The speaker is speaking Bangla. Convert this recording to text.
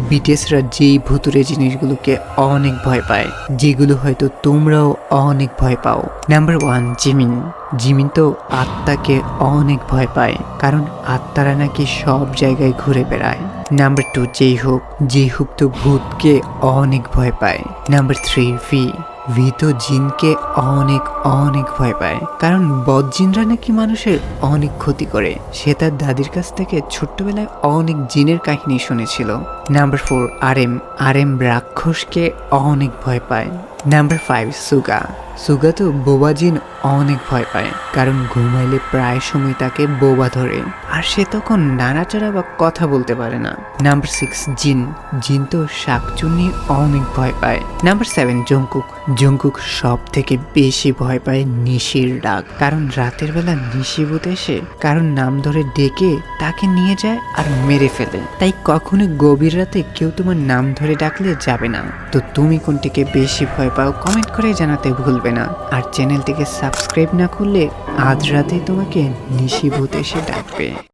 বিটিএসরা যেই ভুতুরে জিনিসগুলোকে অনেক ভয় পায়, যেগুলো হয়তো তোমরাও অনেক ভয় পাও। Number 1, Jimin. জিমিন তো আত্মাকে অনেক ভয় পায়, কারণ আত্মারা নাকি সব জায়গায় ঘুরে বেড়ায়। নাম্বার 2, জেইহুক। জেইহুক তো ভূতকে অনেক ভয় পায়। Number 3, V. ভি তো জিনকে অনেক অনেক ভয় পায়, কারণ বদজিনরা নাকি মানুষের অনেক ক্ষতি করে। সে তার দাদির কাছ থেকে ছোট্টবেলায় অনেক জিনের কাহিনী শুনেছিল। Number 4, RM. আরএম রাক্ষসকে অনেক ভয় পায়। নাম্বার 5, সুগা। সুগা তো বোবা জিন অনেক ভয় পায়, কারণ ঘুমাইলে প্রায় সময় তাকে বোবা ধরে, আর সে তখন নাড়াচাড়া বা কথা বলতে পারে না। নাম্বার 6, জিন। জিন তো শাকচুন্নি অনেক ভয় পায়। Number 7, Jungkook. জংকুক সব থেকে বেশি ভয় পায় নিশির ডাক, কারণ রাতের বেলা নিশিভূত এসে কারণ নাম ধরে ডেকে তাকে নিয়ে যায় আর মেরে ফেলে। তাই কখনো গভীর রাতে কেউ তোমার নাম ধরে ডাকলে যাবে না। তো তুমি কোনটিকে বেশি ভয় পাও কমেন্ট করে জানাতে ভুলবে না। আর চ্যানেলটিকে সাবস্ক্রাইব না করলে আজ রাতে তোমাকে নিশিভূত এসে ডাকবে।